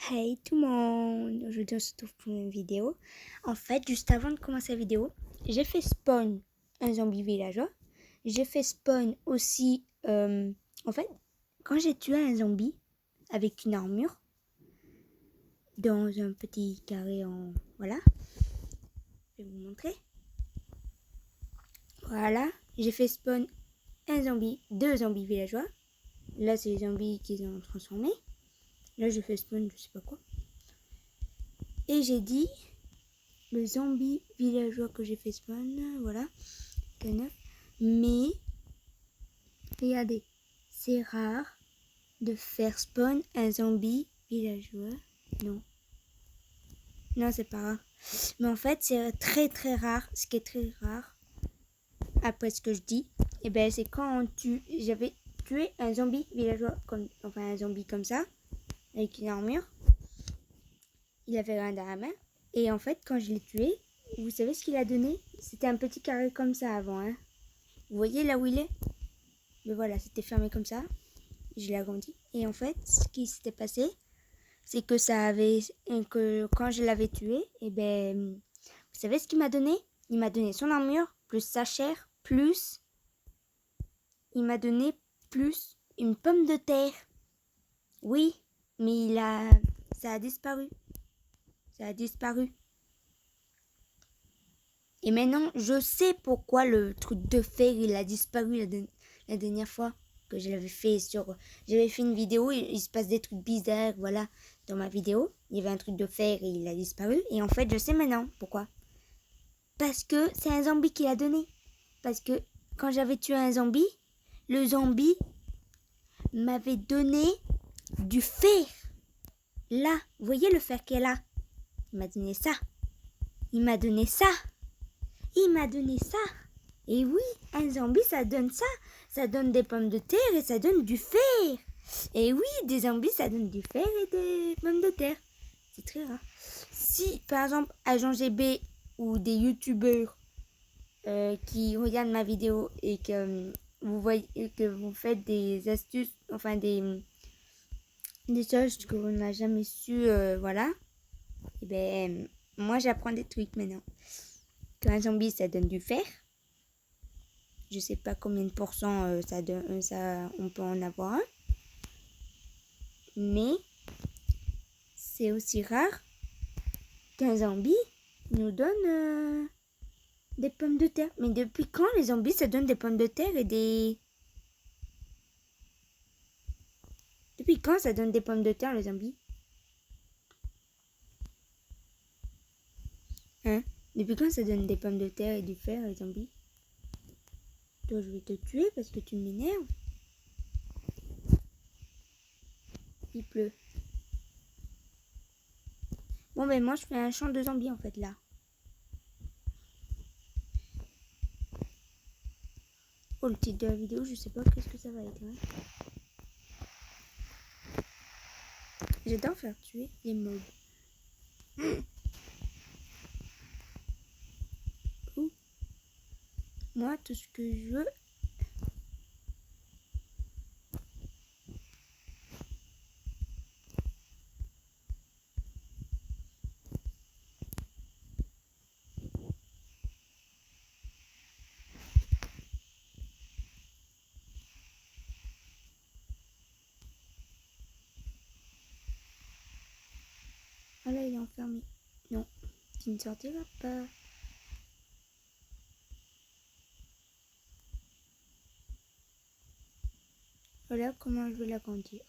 Hey tout le monde, aujourd'hui on se retrouve pour une vidéo. En fait, juste avant de commencer la vidéo, j'ai fait spawn un zombie villageois. J'ai fait spawn aussi, en fait, quand j'ai tué un zombie avec une armure dans un petit carré en... Voilà, je vais vous montrer. Voilà, j'ai fait spawn un zombie, deux zombies villageois. Là, c'est les zombies qu'ils ont transformés. Là, je fais spawn, je sais pas quoi. Et j'ai dit... le zombie villageois que j'ai fait spawn, voilà, K9. Mais, regardez, c'est rare de faire spawn un zombie villageois. Non. Non, c'est pas rare. Mais en fait, c'est très très rare. Ce qui est très rare, après ce que je dis, et ben c'est quand j'avais tué un zombie villageois, enfin un zombie comme ça, avec une armure. Il avait rien dans la main. Et en fait, quand je l'ai tué, vous savez ce qu'il a donné? C'était un petit carré comme ça avant, hein. Vous voyez là où il est? Mais voilà, c'était fermé comme ça. Je l'ai agrandi. Et en fait, ce qui s'était passé, c'est que que quand je l'avais tué, et ben, vous savez ce qu'il m'a donné? Il m'a donné son armure, plus sa chair, plus, il m'a donné plus une pomme de terre. Oui, mais ça a disparu. Ça a disparu. Et maintenant, je sais pourquoi le truc de fer, il a disparu la dernière fois que j'avais fait une vidéo, il se passe des trucs bizarres, voilà, dans ma vidéo. Il y avait un truc de fer et il a disparu. Et en fait, je sais maintenant pourquoi. Parce que c'est un zombie qui l'a donné. Parce que quand j'avais tué un zombie, le zombie m'avait donné du fer. Là, vous voyez le fer qu'elle a? Il m'a donné ça. Il m'a donné ça. Il m'a donné ça. Et oui, un zombie, ça donne ça. Ça donne des pommes de terre et ça donne du fer. Et oui, des zombies, ça donne du fer et des pommes de terre. C'est très rare. Si, par exemple, Agent GB ou des youtubeurs qui regardent ma vidéo et que vous voyez que vous faites des astuces, enfin des choses que vous n'avez jamais su, voilà. Et ben, moi, j'apprends des trucs maintenant. Qu'un zombie, ça donne du fer. Je sais pas combien de pourcents ça, on peut en avoir un. Mais c'est aussi rare qu'un zombie nous donne des pommes de terre. Mais depuis quand les zombies ça donne des pommes de terre et des... Depuis quand ça donne des pommes de terre les zombies? Hein? Depuis quand ça donne des pommes de terre et du fer les zombies? Toi je vais te tuer parce que tu m'énerves. Il pleut. Bon ben moi je fais un champ de zombies en fait là. Oh le titre de la vidéo je sais pas qu'est-ce que ça va être. Hein. J'adore faire tuer les mobs. Moi tout ce que je veux... Ah là il est enfermé. Non, tu ne sortiras pas. Voilà comment je vais l'agrandir.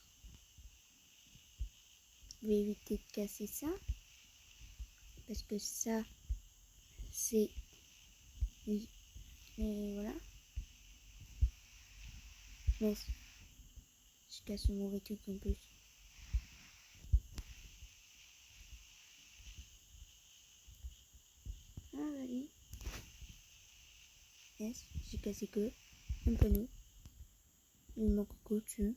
Je vais éviter de casser ça. Parce que ça, c'est... Et voilà. Mais je casse mon mauvais truc en plus. Ah, allez. Yes, j'ai cassé que un panneau. Il manque que dessus.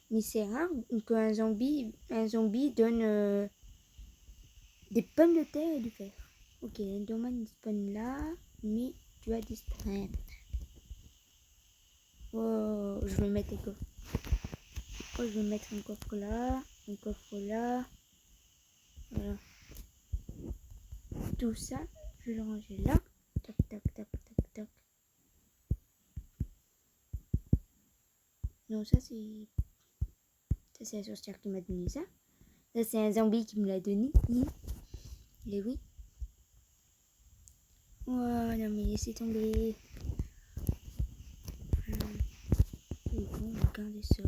Mais c'est rare qu'un zombie donne des pommes de terre et du fer. Ok, l'Enderman spawn là, mais tu vas disparaître. Oh, je vais mettre des coffres. Oh, je vais mettre un coffre là, un coffre là. Voilà. Tout ça, je vais le ranger là. Tac, tac, tac, tac, tac. Non, ça c'est la sorcière qui m'a donné ça. Ça c'est un zombie qui me l'a donné. Et oui. Oh non mais laissez tomber. C'est bon, regardez ça.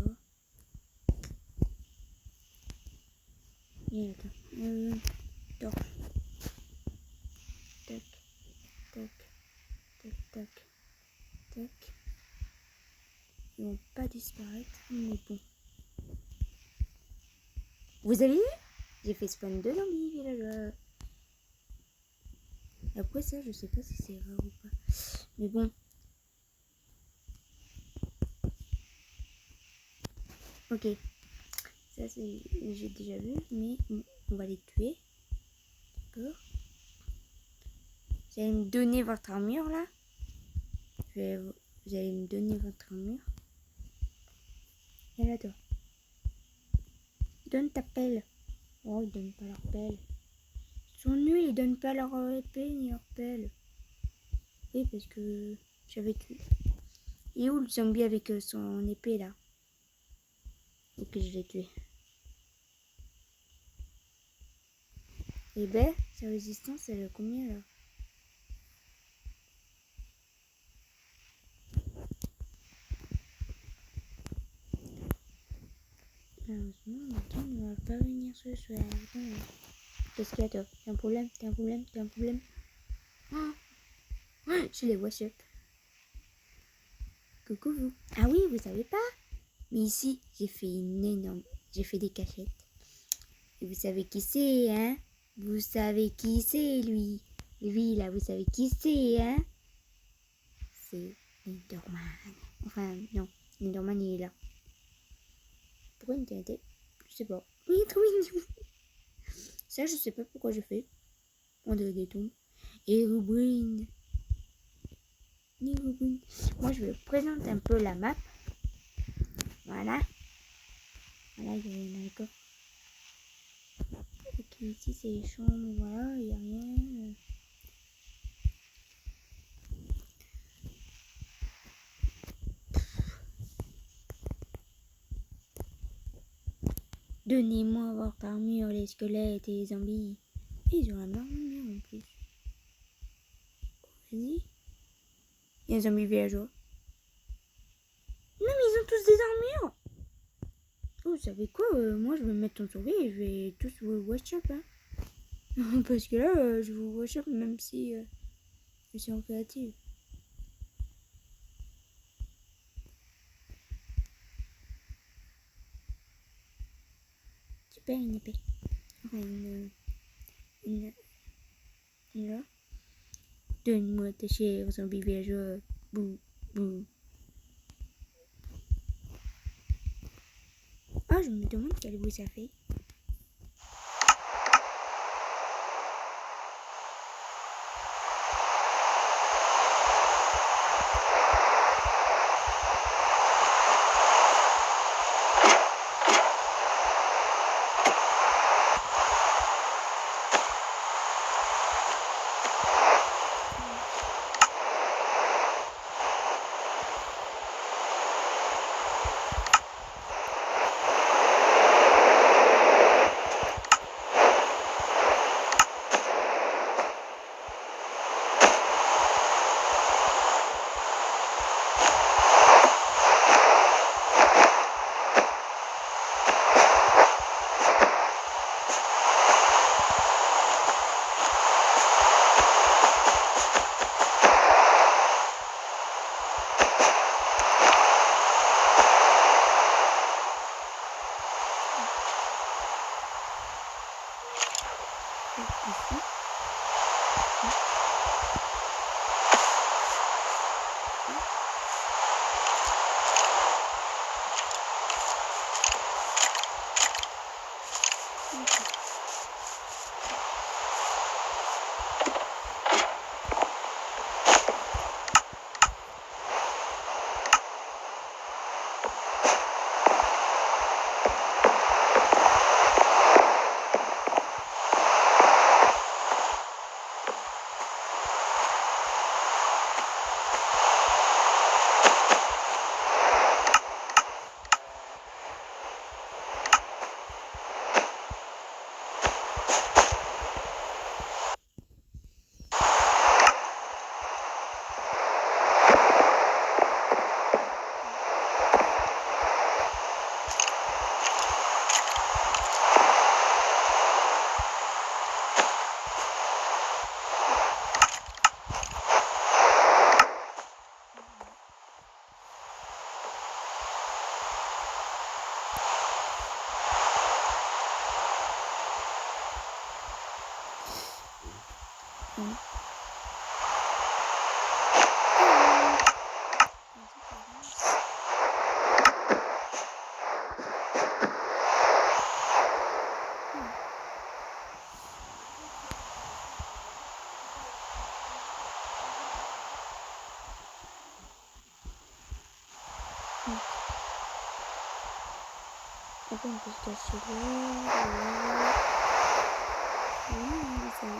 Et attends. Tac. Tac. Tac. Tac. Tac. Tac. Ils vont pas disparaître, mais bon. Vous avez vu? J'ai fait spawn 2 zombies villageois. Après ça, je sais pas si c'est rare ou pas. Mais bon. Ok. Ça, c'est... J'ai déjà vu, mais on va les tuer. D'accord. Vous allez me donner votre armure, là. Vous allez me donner votre armure. Et là, toi. Donne ta pelle. Oh, ils donnent pas leur pelle. Ils sont nuls, ils donnent pas leur épée ni leur pelle. Oui, parce que j'avais tué. Et où le zombie avec son épée, là? Ok, je l'ai tué. Et ben, sa résistance, elle est combien, là? Malheureusement, Nathan ne va pas venir ce soir. Qu'est-ce qu'il y a, toi? T'as un problème? T'as un problème? T'as un problème? Oh, je les vois, chef. Coucou, vous. Ah oui, vous savez pas? Mais ici, j'ai fait une énorme... J'ai fait des cachettes. Et vous savez qui c'est, hein? Vous savez qui c'est, lui? Lui, là, vous savez qui c'est, hein? C'est Enderman. Enfin, non. Enderman, il est là. Pourquoi une TNT? Je sais pas. Il est trop mignon. Ça, je sais pas pourquoi je fais. On dirait des tombes. Et Rubrine. Moi, je vais présenter un peu la map. Voilà. Voilà, il y a un coffre. Ok, ici, c'est les chambres. Voilà, il n'y a rien. Donnez-moi votre armure, les squelettes et les zombies. Et ils ont la armure en plus. Vas-y. Il y a un zombie villageois. Non, mais ils ont tous des armures. Oh, vous savez quoi? Moi, je vais me mettre en survie et je vais tous vous watch-up. Hein. Parce que là, je vous watch-up même si je suis en créative. Tu perds une épée. Enfin, une là. Donne-moi ta chère zombie villageois. Bouh, bouh. Ah, je me demande quel bruit ça fait. Après, on peut se cacher là. Oui, ça va.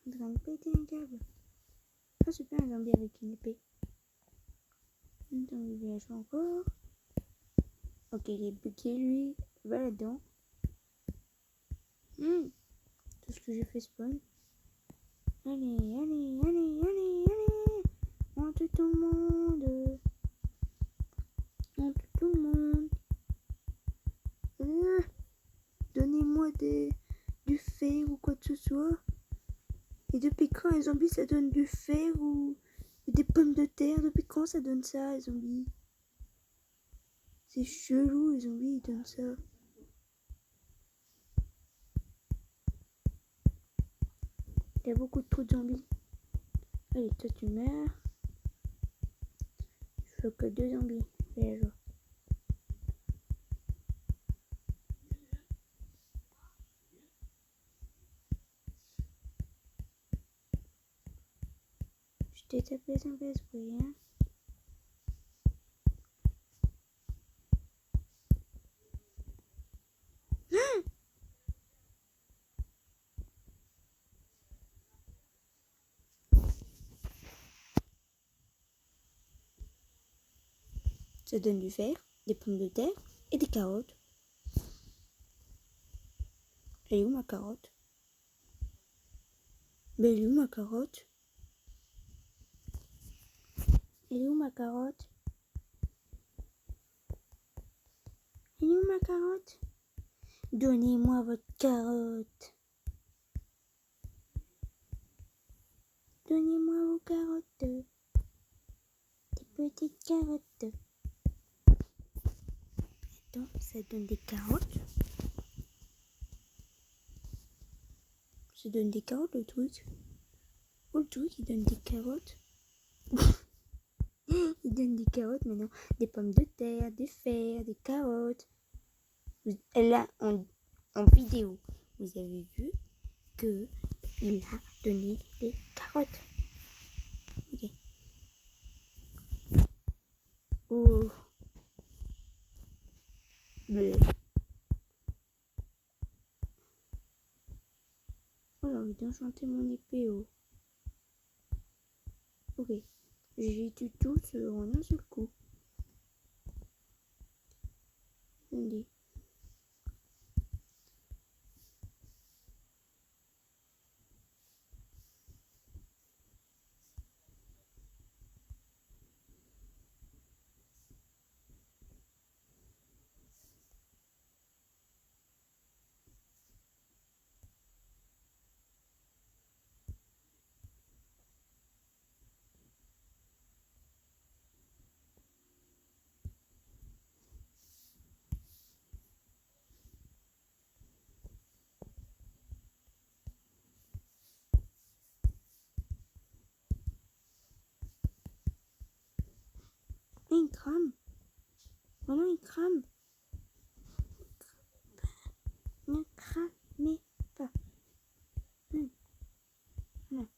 En train de péter un câble. Ah super, un zombie avec une épée. Un zombie villageois encore. Ok, il est bugué lui. Va là-dedans. Tout ce que j'ai fait spawn. Allez, allez, allez, allez, allez. On tue tout le monde. On tue tout le monde. Donnez-moi du fer ou quoi que ce soit. Et depuis quand un zombie ça donne du fer ou des pommes de terre? Depuis quand ça donne ça, les zombies? C'est chelou, les zombies ils donnent ça. Il y a beaucoup trop de zombies. Allez, toi tu meurs. Je veux que 2 zombies. Villageois. Je t'ai tapé sans faire exprès, hein. Ça donne du fer, des pommes de terre et des carottes. Elle est où ma carotte? Mais elle est où ma carotte? Elle est où ma carotte? Elle est où ma carotte? Donnez-moi votre carotte. Donnez-moi vos carottes. Des petites carottes. Attends, ça donne des carottes. Ça donne des carottes le truc. Oh le truc il donne des carottes. Il donne des carottes maintenant. Des pommes de terre, du fer, des carottes. Là en vidéo, vous avez vu que il a donné des carottes. Ok. Oh. Bleu. Oh, j'ai envie d'enchanter mon épée. Oh. Ok. J'ai tout en un seul coup. Attendez. crame. Oh non, il crame. Ne cramez pas. Non.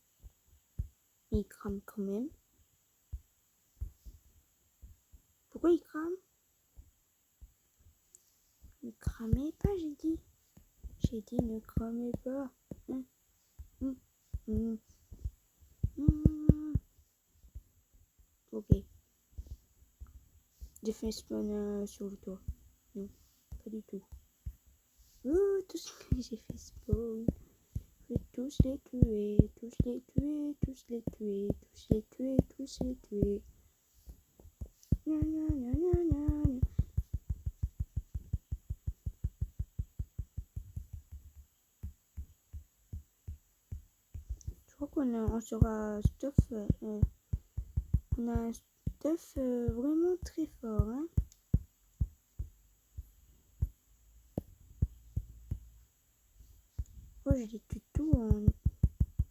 Il crame quand même. Pourquoi il crame? Ne cramez pas, j'ai dit. J'ai dit ne cramez pas. Ok. J'ai fait spawn sur le toit. Non, pas du tout. Tout ce que j'ai fait spawn. Je vais tous les tuer, tous les tuer, tous les tuer, tous les tuer, tous les tuer. Je crois qu'on sera stuff. On a un stuff vraiment très fort. Hein. Oh, je les tue tout en.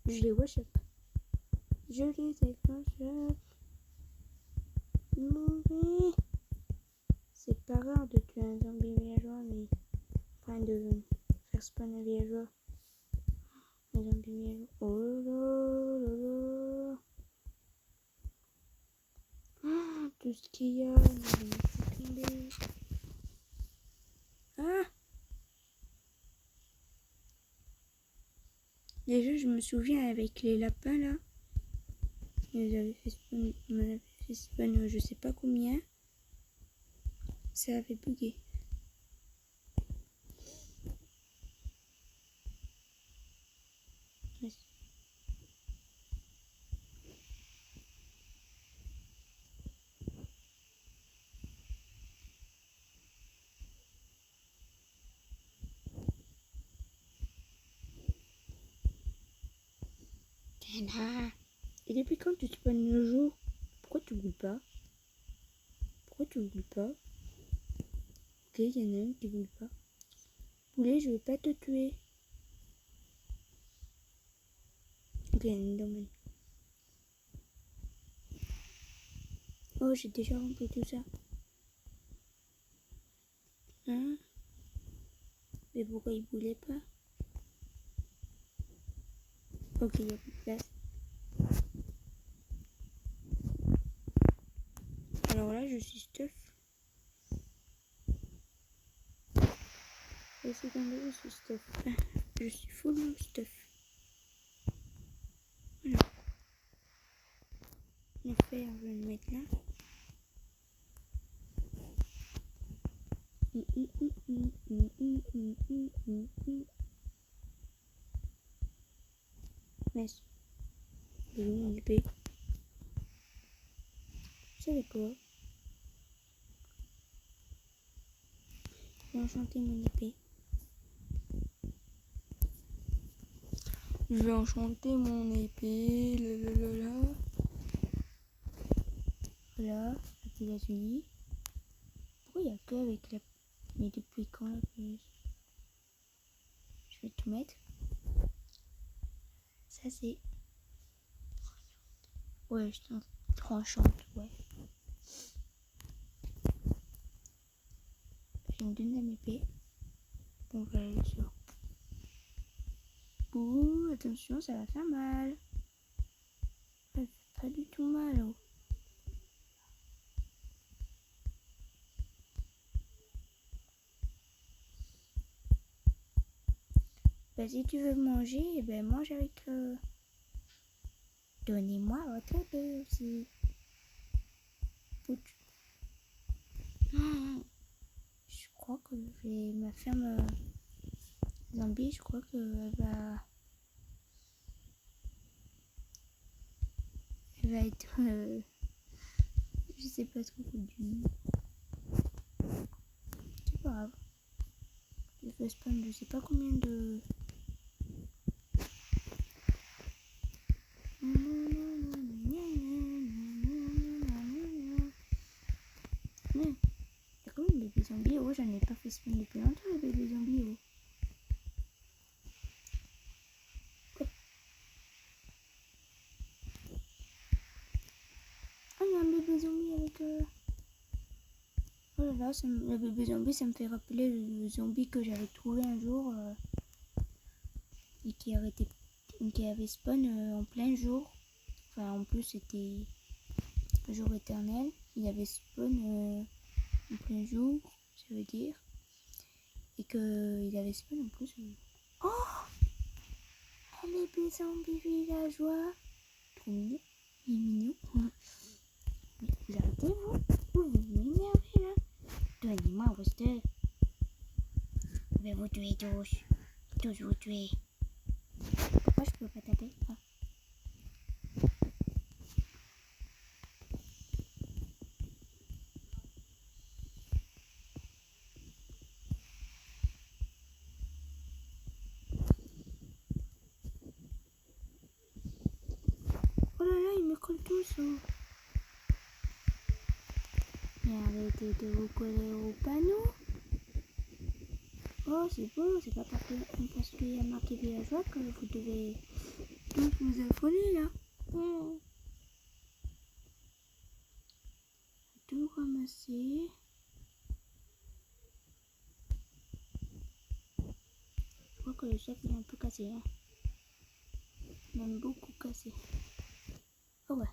Je les wash up. Je les wash up. Mauvais. C'est pas rare de tuer un zombie villageois, mais. Enfin, de faire spawn un villageois. Un zombie villageois. Oh là là là là. Ah, tout ce qu'il y a. Ah! Déjà, je me souviens avec les lapins là. Ils avaient fait spawn, je sais pas combien. Ça avait bugué. Et depuis quand tu spawns le jour? Pourquoi tu boules pas? Pourquoi tu boules pas? Ok, il y en a un qui boule pas. Boulet, je vais pas te tuer. Ok, il y a une domaine. Oh, j'ai déjà rempli tout ça. Hein? Mais pourquoi il boulait pas? Ok, il y a plus de place. Alors là, je suis stuff. Et c'est dans le je suis stuff. Je suis full stuff. Voilà. Le fer, je vais le mettre là. Mais j'ai mon épée. Vous savez quoi? Je vais enchanter mon épée. Je vais enchanter mon épée. Voilà, lapis lazuli. Pourquoi il n'y a que avec la. Mais depuis quand la plus? Je vais tout mettre. Ça c'est. Ouais, je t'enchante, ouais. J'ai une deuxième épée. Bon, je vais aller sur. Ouh, attention, ça va faire mal. Ça fait pas du tout mal. Oh. Bah, si tu veux manger, eh ben mange avec. Donnez-moi votre épée aussi. Je crois que j'ai ma ferme zombie, je crois qu'elle va. Elle va être. Je sais pas trop du. C'est pas grave. J'ai fait spawn je sais pas combien de. Il y a quand même des bébés zombies. Oh, j'en ai pas fait spawn depuis longtemps, les bébés zombies. Oh. Ah, il y a un bébé zombie avec. Voilà, le bébé zombie, ça me fait rappeler le zombie que j'avais trouvé un jour et qui avait spawn en plein jour. Enfin, en plus, c'était un jour éternel. Il avait spawn en plein jour, ça veut dire. Et qu'il avait spawn en plus. Oh, un bébé zombie villageois. Trop mignon. Il est mignon. Mais vous arrêtez, vous m'énervez là. Donnez-moi vos œufs. Je vais vous tuer tous. Tous vous tuer. Pourquoi je peux pas taper? Ah. Oh là là, ils me collent tous. Oh. Mais arrêtez de vous coller au panneau. Oh, c'est bon, c'est pas parce qu'il y a marqué villageois que vous devez tous vous affoler là. Tout ramasser. Je crois que le chef est un peu cassé. Hein. Même beaucoup cassé. Oh ouais.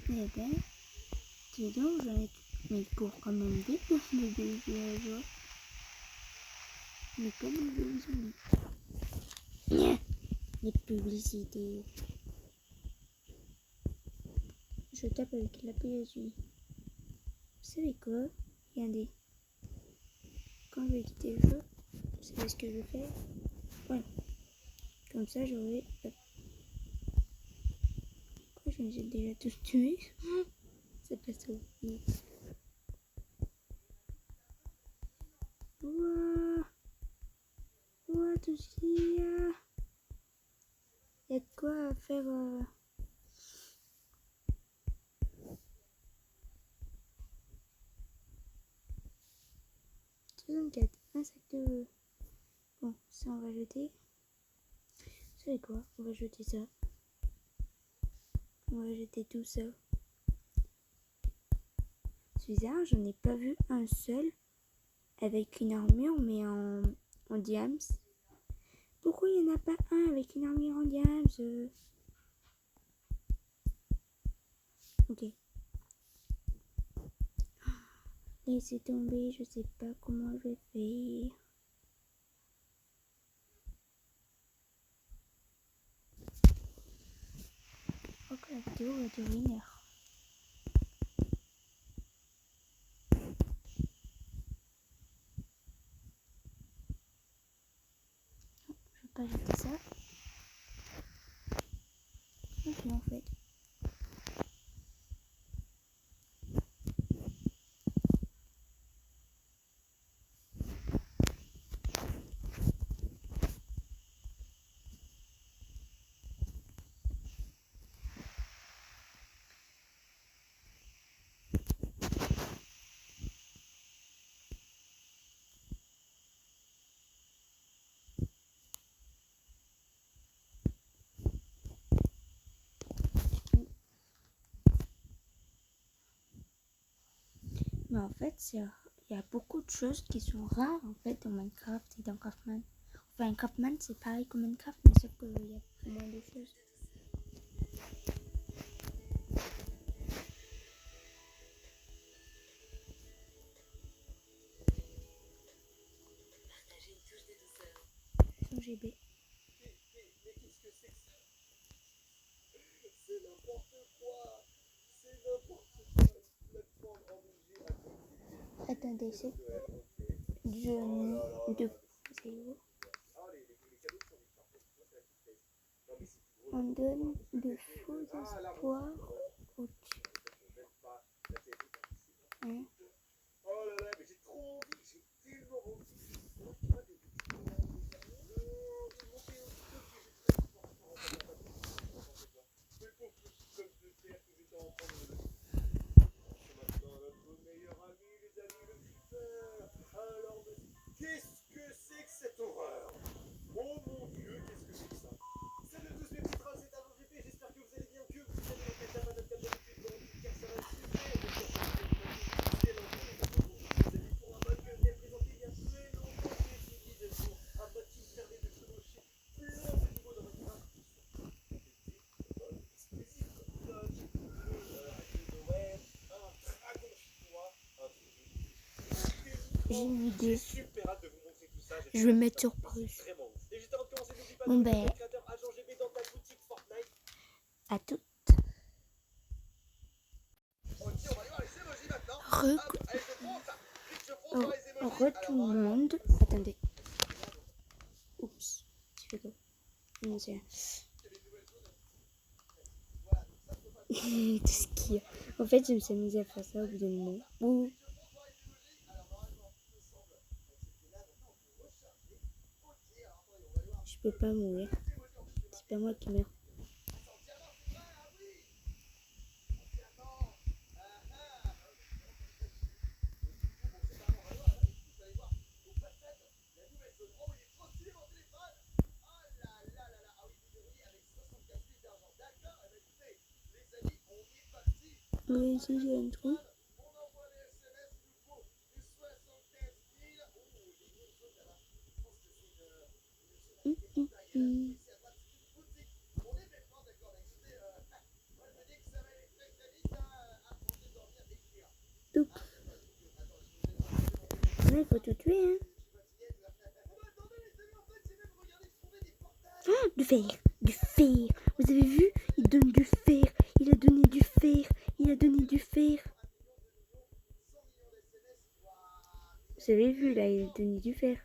Eh ben, dis donc, j'en ai... Mais il court quand même vite, le bébé villageois. Mais comme le bébé zombie. Les publicités. Je tape avec la PSU. Vous savez quoi? Regardez. Quand je vais quitter le jeu, vous savez ce que je fais? Voilà. Comme ça, j'aurai... Pourquoi je les ai déjà tous tués? C'est pas ça. Ouah. Ouah, tout ce qu'il y a. Il y a de quoi faire... 64. Un sac de... Bon, ça on va jeter. Vous savez quoi? On va jeter ça. On va jeter tout ça. C'est bizarre, j'en ai pas vu un seul avec une armure mais en diams. Pourquoi il n'y en a pas un avec une armure en diams? Ok. Laissez tomber, je sais pas comment je vais faire. Je crois que la vidéo va durer 1 heure. Je vais pas jeter ça. Ok, en fait. Mais en fait, il y a beaucoup de choses qui sont rares en fait dans Minecraft et dans Craftman. Enfin, Craftman c'est pareil que Minecraft, mais sauf qu'il y a moins de choses. Son GB. Mais qu'est-ce que c'est que ça? C'est n'importe quoi. C'est n'importe quoi. Une plateforme enneigée à côté. Attendez, c'est Ouais, ok. je de c'est où? donne de faux espoirs au Dieu. Hein? Oh là là, mais j'ai trop envie, j'ai tellement envie. Qu'est-ce que c'est que cette horreur? Oh mon Dieu, qu'est-ce que c'est que ça? Salut à tous mes petits trolls, c'est Arnaud GP, j'espère que vous allez bien, que vous allez en tête à panade comme d'habitude, dans le car ça va super, c'est l'envie, pour un mode que je l'ai présenté il y a très longtemps, j'ai fini de vous, un mode qui vous permet de chevaucher plein de niveaux dans votre race, exclusif comme Dodge, de Noël, un dragon chinois, un truc J'ai une idée. super hâte de vous montrer tout ça. Je vais mettre sur pause. Et juste avant de commencer, n'oublie pas Bon de ben, le créateur Agent GB dans ta boutique Fortnite. à toutes. Ok, on va aller voir les emojis maintenant. Re Allez, je fonce. Vite, je fonce dans les emojis. Re tout le monde. Attendez. Oups. Tu fais quoi? Non, c'est rien. Tout ce qu'il y a. En fait, je me suis amusée à faire ça au bout d'un moment. Ouh. Je peux pas mourir. C'est pas moi qui meurs. Oui, si j'ai un trou. Tout. Là, il faut tout tuer, hein. Ah, du fer. Du fer. Vous avez vu? Il donne du fer. Il a donné du fer. Il a donné du fer. Vous avez vu, là, il a donné du fer.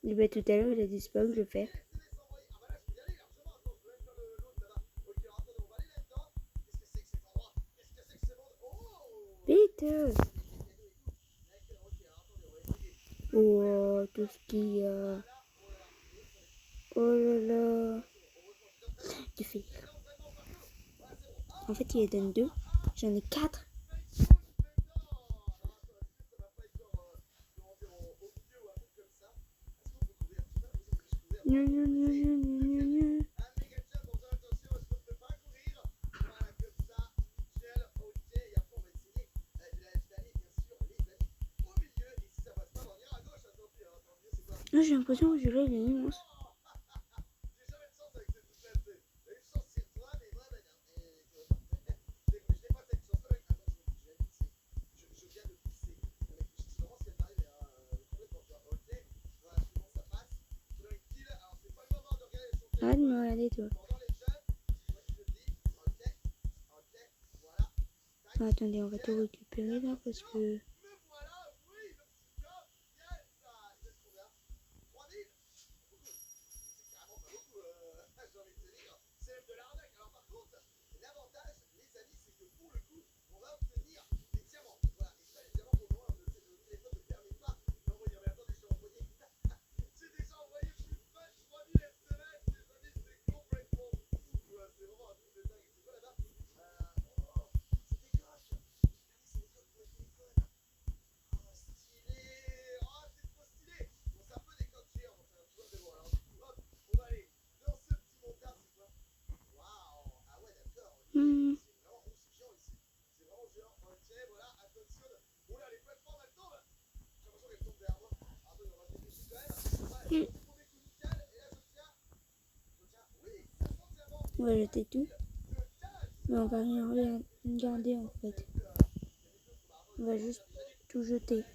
Bah, tout à l'heure, il a disparu le fer. Vite! Oh, tout ce qu'il y a. Oh là là. Du fer. En fait, il en donne 2. J'en ai 4. Gna, gna, gna, gna, gna, gna. Là, j'ai l'impression que celui-là, il est immense. Arrête de me regarder, toi. Ah, attendez, on va tout récupérer là parce que... On va jeter tout. Mais on va rien garder en fait. On va juste tout jeter.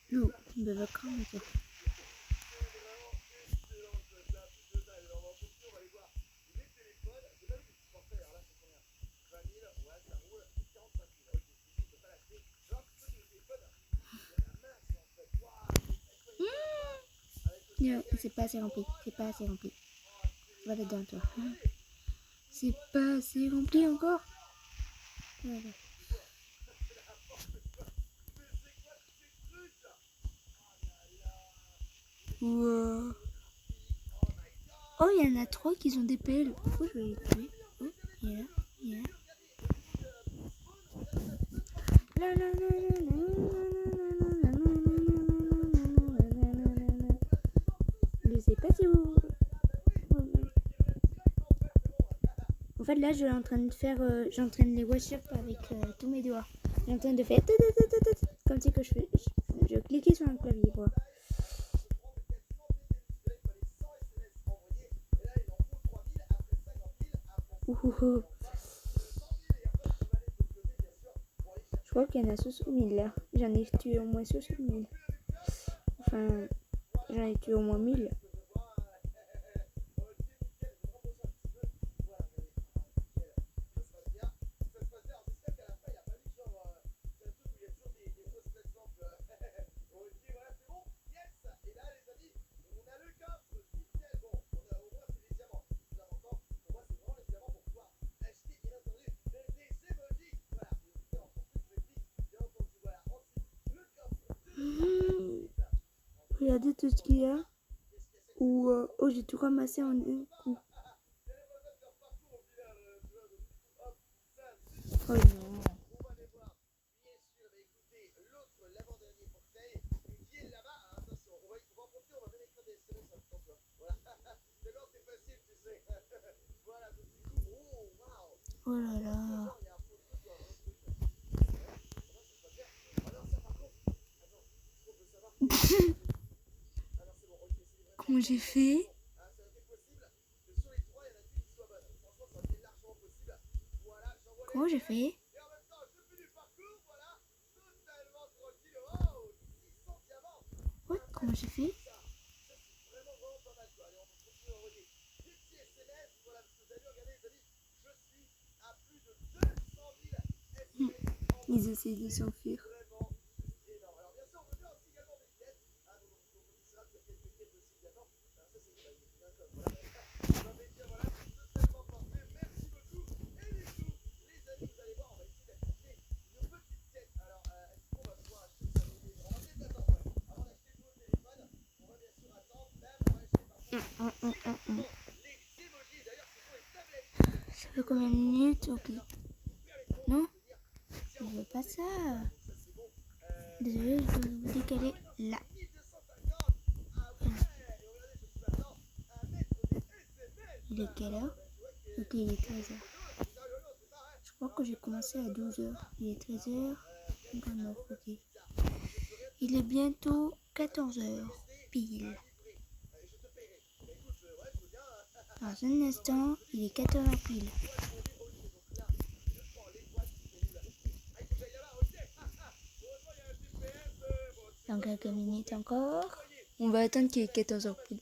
Non, on peut pas cramer ça. Non, c'est pas assez rempli. C'est pas assez rempli. Va là-dedans, toi. C'est pas assez rempli encore. Voilà. Wow. Oh, il y en a 3 qui ont des pelles. Oh, je vais les tuer. Oh, il est là. Il est là. La, la, la, la, la, je sais pas si vous... En fait, là, je suis en train de faire... j'entraîne les watch-up avec tous mes doigts. Je suis en train de faire... Comme si que je fais... Je cliquais sur un clavier, quoi. Ouhouhou. Je crois qu'il y en a 60 000 là. J'en ai tué au moins 60 000. Enfin, j'en ai tué au moins 1000. Regardez tout ce qu'il y a. Ou oh, j'ai tout ramassé en un coup. Oh non. Oh là là. Comment j'ai fait? Comment j'ai fait? What? Comment j'ai fait? Ils essayent de s'enfuir. Ça fait combien de minutes? Ok. Non? Je veux pas ça. Désolé, je dois vous décaler là. Il est quelle heure? Ok, il est 13h. Je crois que j'ai commencé à 12h. Il est 13h59, ok. Il est bientôt 14h, pile. Dans un instant, il est 14h pile. Dans quelques minutes encore. On va attendre qu'il est 14h pile.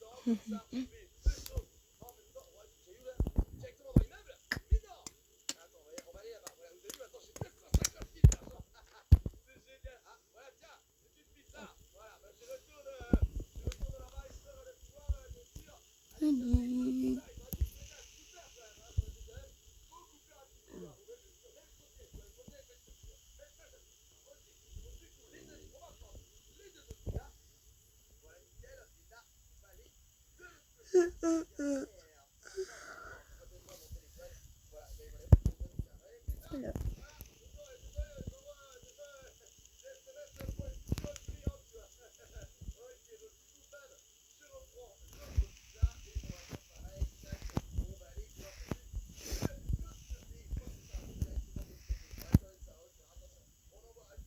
Voilà.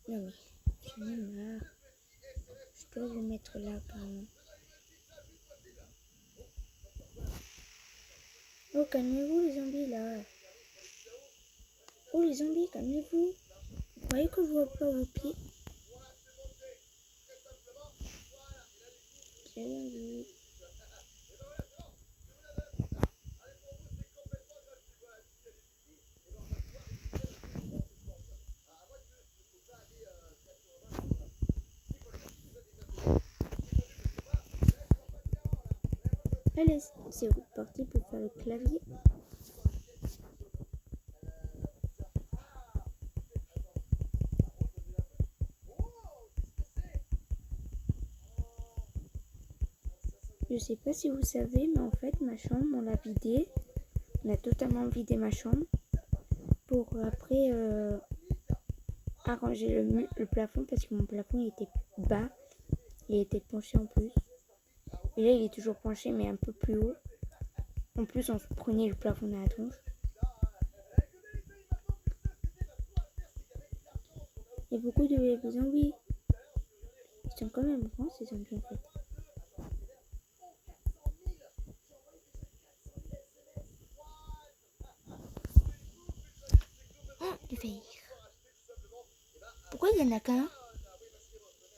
Non mais, j'en ai marre. Je dois le mettre là quand même. Oh, calmez-vous les zombies là. Oh les zombies, calmez-vous. Vous voyez que je vois pas vos pieds? bien vu. Allez, c'est parti pour faire le clavier. Je sais pas si vous savez, mais en fait, ma chambre, on l'a vidée. On a totalement vidé ma chambre pour après arranger le plafond parce que mon plafond était bas. Il était penché en plus. Et là, il est toujours penché, mais un peu plus haut. En plus, on se prenait le plafond dans la tronche. Il y a beaucoup de zombies. Ils sont quand même grands, ces zombies, en fait. Oh, du faillir. Pourquoi il y en a qu'un?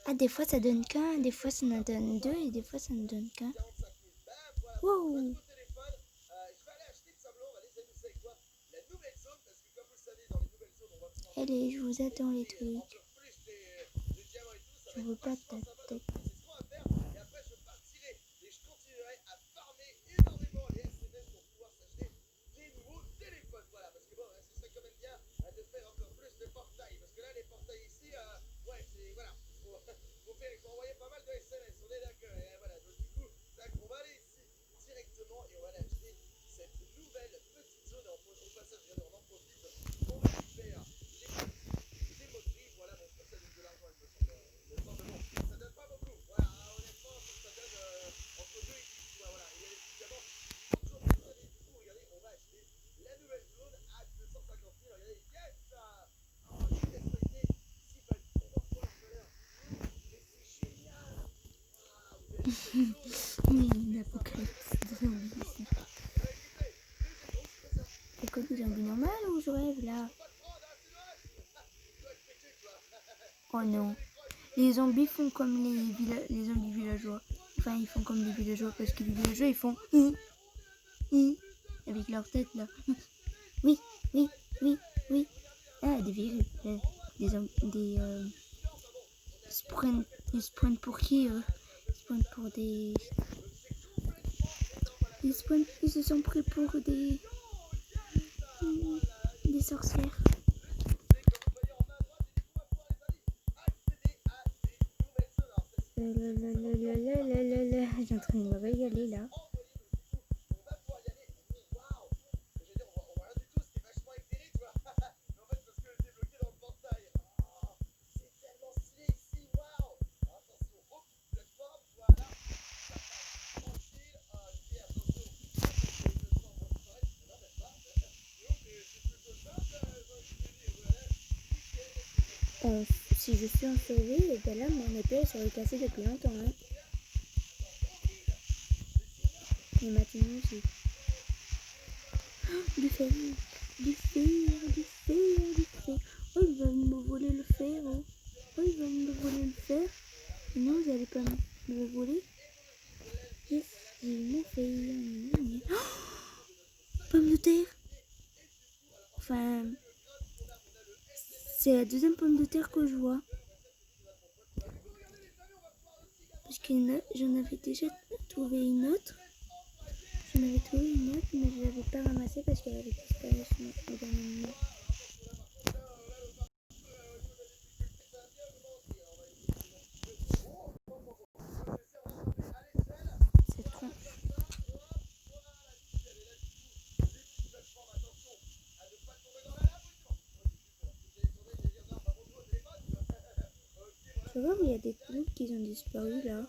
Ah, des fois ça donne qu'un, des fois ça en donne deux et des fois ça ne donne qu'un. Wow. Allez, je vous attends les trucs. Je veux pas de ta tête. Oui, une apocalypse de zombies ici. C'est quoi des zombies normales ou je rêve là? Oh non. Les zombies font comme les zombies villageois. Enfin, ils font comme les villageois parce que les villageois ils font avec leur tête là. Oui, oui, oui, oui. Ah, des virus. Ils se prennent pour qui Ils se prennent pour des... Ils se sont pris pour des sorcières. J'ai en train de me régaler là. Si je suis en survie, et bien là, mon épée elle serait cassée depuis longtemps. Hein. Et maintenant aussi. Du fer, du fer, du fer, du fer. Oh, il va me voler le fer. Oh, oh il va me voler le fer. Non, vous n'allez pas me le voler. Yes, il m'a fait. Oh, pomme de terre. Enfin, c'est la deuxième pomme de terre que je vois. Parce que j'en avais déjà trouvé une autre. J'en avais trouvé une autre, mais je ne l'avais pas ramassée parce qu'elle avait disparu sur mon dernier numéro. Cette tronche. Tu vois, il y a des trucs qui ont disparu là.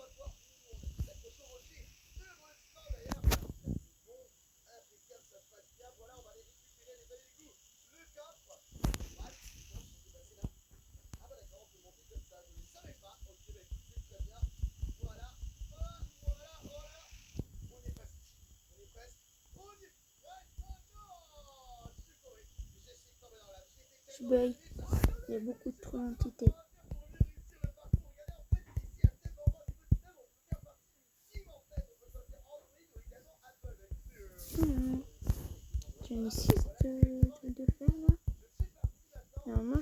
Je bug. Il y a beaucoup trop d'entités.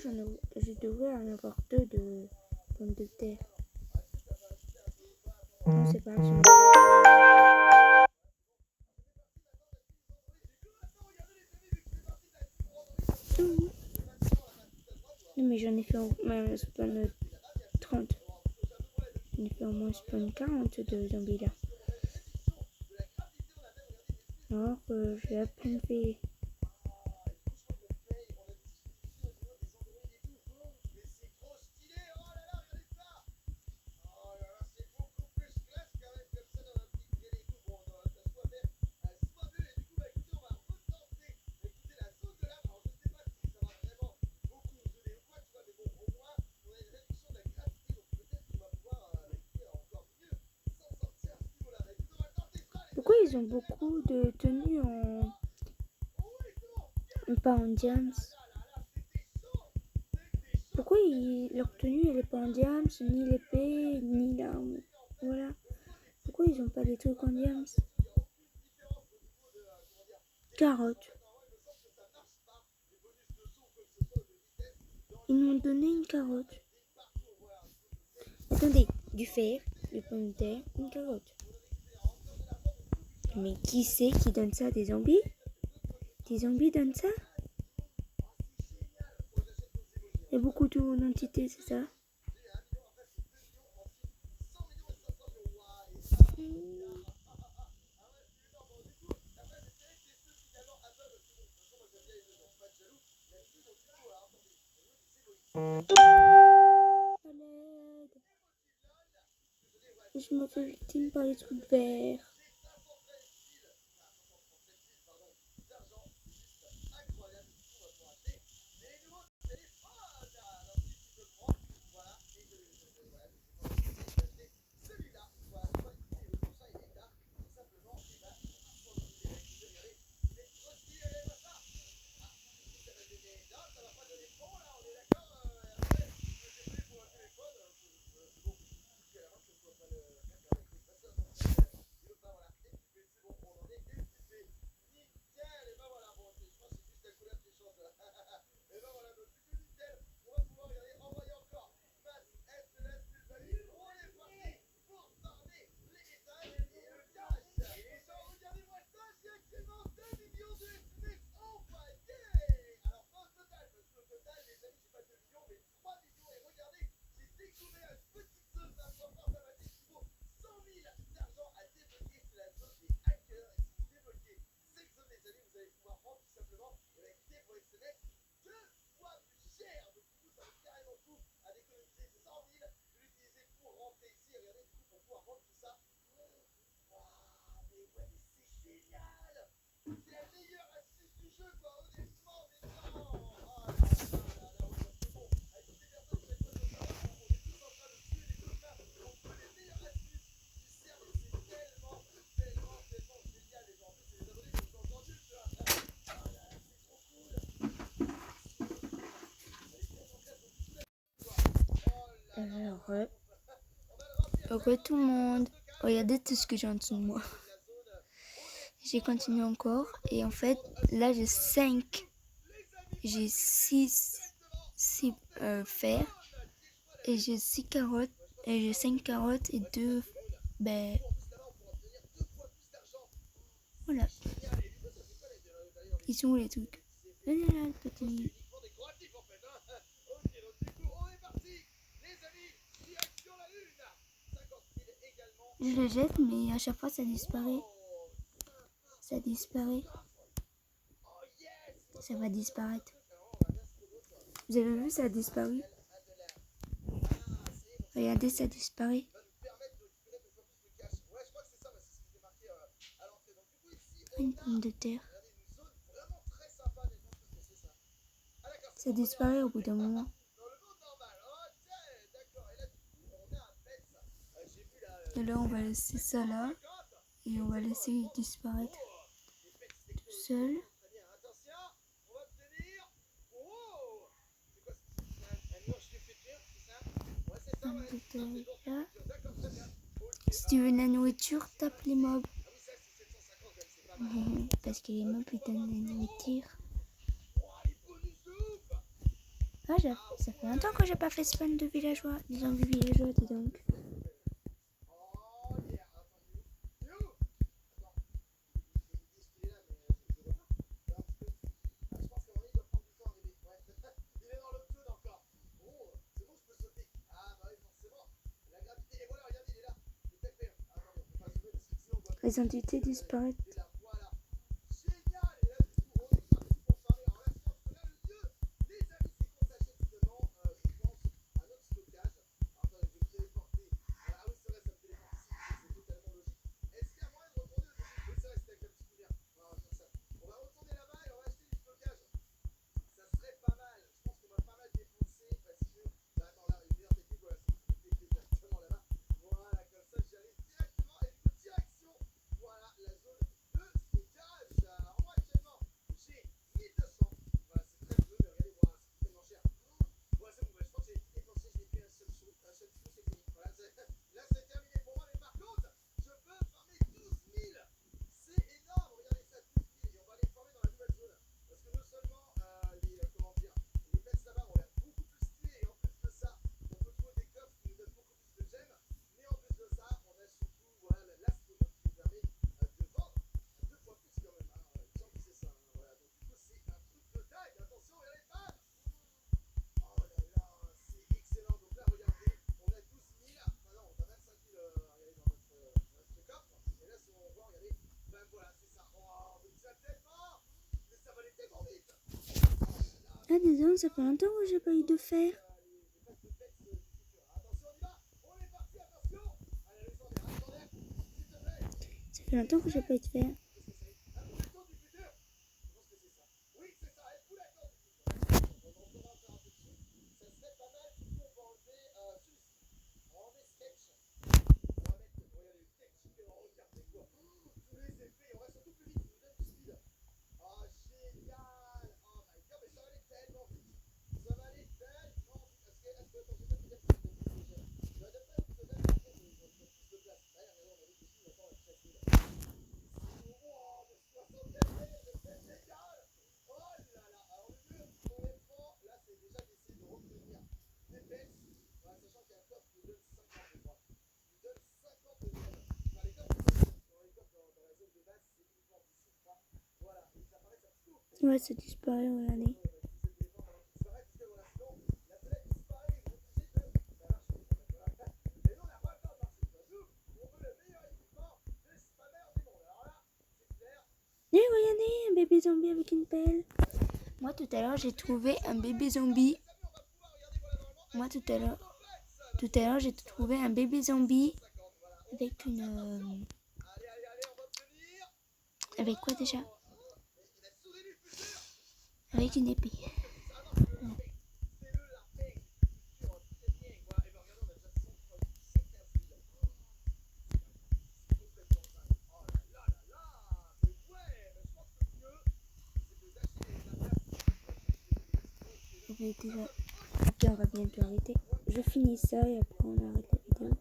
je devrais en avoir 2 de pommes de terre. Non, c'est pas grave. Non, mais j'en ai fait au moins spawn 30. J'en ai fait au moins spawn 40 de zombies là. Alors que j'ai à peine fait. Pourquoi ils ont beaucoup de tenues pas en diams? Pourquoi leur tenue elle est pas en diams, ni l'épée, ni l'arme? Voilà. Pourquoi ils ont pas des trucs en diams? Carotte. Ils m'ont donné une carotte. Attendez, du fer, des pommes de terre, une carotte. Mais qui c'est qui donne ça? Des zombies? Des zombies donnent ça? Il y a beaucoup d'entités, c'est ça? Je me fais victime par les trucs verts. Heureux tout le monde. Regardez tout ce que j'ai en dessous de moi. J'ai continué encore. Et en fait, là j'ai 6 fers. Et j'ai 6 carottes. Et j'ai 5 carottes et 2. Ben. Voilà. Ils sont où les trucs? Venez là, le petit. Je le jette, mais à chaque fois ça disparaît. Ça disparaît. Ça va disparaître. Vous avez vu, ça a disparu. Regardez, ça disparaît. Une pomme de terre. Ça disparaît au bout d'un moment. Et là, on va laisser ça là. Et on va laisser disparaître tout seul. Pomme de terre là. Si tu veux de la nourriture, tape les mobs. Parce que les mobs ils donnent la nourriture. Ah, ça fait longtemps que j'ai pas fait spawn de villageois. Des zombies villageois, dis donc. Oh yeah, entendu. You! Attends, ils disent qu'il est là, mais je le vois pas. Un petit peu. Ah, je pense qu'à mon avis, il doit prendre du temps à arriver. Ouais, il est dans l'autre zone encore. Oh, c'est bon, je peux sauter. Ah, bah oui, forcément. La gravité. Et voilà, regardez, il est là. Le TP. Ah, attendez, on peut pas zoomer parce que sinon on voit. Les entités disparaissent. Il est là, voilà. Génial! Et là, du coup, on est parti pour farmer. Alors là, je pense que là, le dieu, les amis, c'est qu'on s'achète justement, je pense, à notre stockage. Alors, attendez, je vais me téléporter. Ah oui, c'est vrai, ça me téléporte ici. C'est totalement logique. Est-ce qu'il y a moyen de retourner au début? Oui, c'est vrai, c'était avec la petite lumière. On va faire ça. On va retourner là-bas et on va acheter du stockage. Ça serait pas mal. Je pense qu'on va pas mal défoncer parce que. Bah, attends, là, une meilleure technique, voilà, c'est que je me défais directement là-bas. Voilà, comme ça, j'y arrive directement et du coup, direction. Voilà, la zone de stockage. Alors, moi, actuellement, j'ai 1200. Voilà, c'est très peu, mais regardez, voilà, c'est tellement cher. Voilà, c'est bon, bah, je pense que j'ai dépensé, je n'ai fait un seul saut, c'est fini. Voilà, là, c'est terminé pour moi, mais par contre, je peux farmer 12 000. C'est énorme, regardez ça, 12 000. Et on va les former dans la nouvelle zone. Parce que non seulement comment dire, les bêtes là-bas ont l'air beaucoup plus stylées, et en plus de ça, on peut trouver des coffres qui nous donnent beaucoup plus de gemmes. Mais en plus de ça, on a surtout voilà, l'astronaute qui nous permet de vendre deux fois plus quand même. Hein. Il me semble que c'est ça. Hein. Voilà. Donc du coup, c'est un truc de dingue. Attention, regardez, bam. Oh là là, c'est excellent. Donc là, regardez, on a 12 000. Enfin non, on a 25 000 regardez, dans notre coffre. Et là, si on voit, regardez, ben voilà, c'est ça. Oh, mais ça tellement. Mais ça va aller tellement vite. Ah, désolé, ça fait longtemps que j'ai pas eu de fer. Ça fait longtemps que j'ai pas eu de fer. Oh, génial! Oh my god, mais ça va aller tellement vite! Ça va aller tellement vite! Est-ce que, attends, je vais te dire que c'est déjà. Je vais adapter un petit peu d'air, par contre, je vais plus de place. D'ailleurs, on avait des filles, maintenant, on a 13 000. Wow, mais 64 000, c'est génial! Oh là là! Alors, le mieux, pour les francs, là, c'est déjà d'essayer de retenir des bêtes, voilà, sachant qu'il y a un coffre qui nous donne 50 de droits. Il nous donne 50 de gemmes. Enfin, les coffres, les coffres dans la zone de base, c'est uniquement du chiffre. Voilà, et ça paraît ça petit peu. Ouais, ça disparaît, regardez. Et regardez, un bébé zombie avec une pelle. Moi, tout à l'heure, j'ai trouvé un bébé zombie. Moi, tout à l'heure, j'ai trouvé un bébé zombie avec une... avec quoi déjà? Avec une épée. Voilà. Déjà... Ok, on va bientôt arrêter. Je finis ça et après on arrête la vidéo.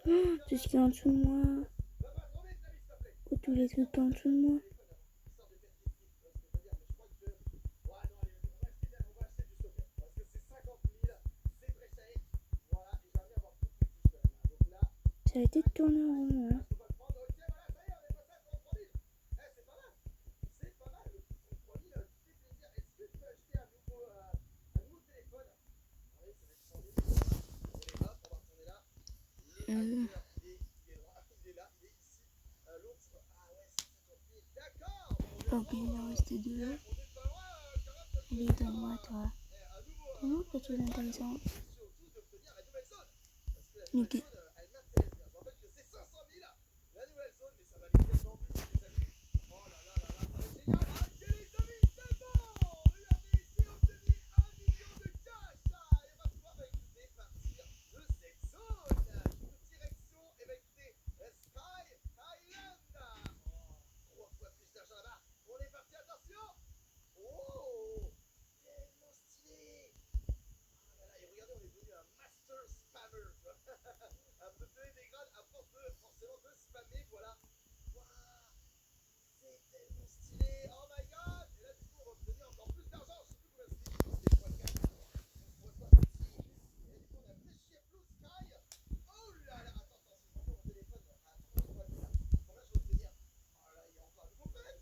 Oh, tout ce qui est en dessous de moi. Oh, tous les trucs en dessous de moi. Ça a été de tourner en rond là. Ok, il en reste deux là. Allez, donne-moi toi. Dis-moi quelque chose d'intéressant. Ok. Elle m'intéresse bien. En fait, je sais 500 000. La nouvelle zone, mais ça va aller tellement vite, les amis. Oh là là là là, ça va être génial. Ok, les amis, c'est bon. Regardez ici, obtenir 1 million de cash. Et on va pouvoir, écoutez, partir de cette zone. Direction, écoutez, Sky Island. Oh, 3 fois plus d'argent là-bas. On est parti, attention. Oh, tellement stylé. Ah là là, et regardez, on est devenu un master spammer. Un peu de dégrade à force de forcément de spammer, voilà. Waouh, c'est tellement stylé. Oh my god. Et là, du coup, on va obtenir encore plus d'argent. Je sais plus combien c'est. C'est fois 4. Fois 3 ici. Et du coup, on a Monsieur Blue Sky. Oh là là. Attends, attends, c'est vraiment mon téléphone. Ah, attends, je vois ça. Combien je vais obtenir? Oh là, il y a encore un nouveau pet.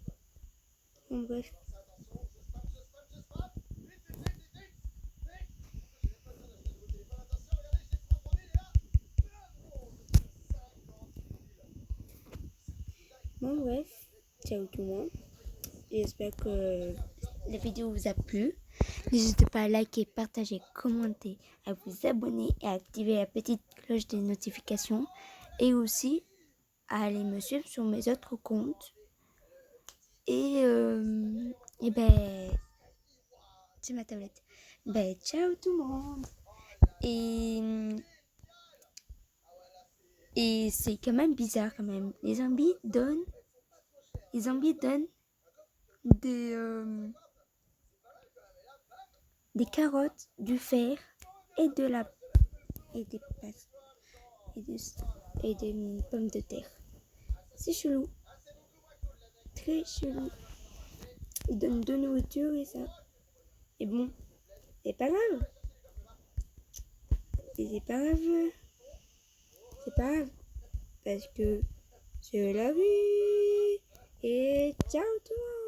Bon, bref. Attention, je spam, je spam, je spam. Vite, vite, vite, vite, vite. Vite. J'ai même pas besoin d'acheter un nouveau téléphone. Attention, regardez, j'ai 33 000 et là. Bravo, je suis à 50 000. Bon, bref. Ciao tout le monde. J'espère que la vidéo vous a plu. N'hésitez pas à liker, partager, commenter, à vous abonner et à activer la petite cloche des notifications. Et aussi à aller me suivre sur mes autres comptes. Et ben, c'est ma tablette. Ben, ciao tout le monde. Et c'est quand même bizarre quand même. Les zombies donnent des carottes, du fer et de la et des pâtes et des pommes de terre. C'est chelou, très chelou. Ils donnent de nourriture et ça. Et bon, c'est pas grave. Et c'est pas grave. C'est pas grave. Parce que c'est la vie. Et ciao tout le monde.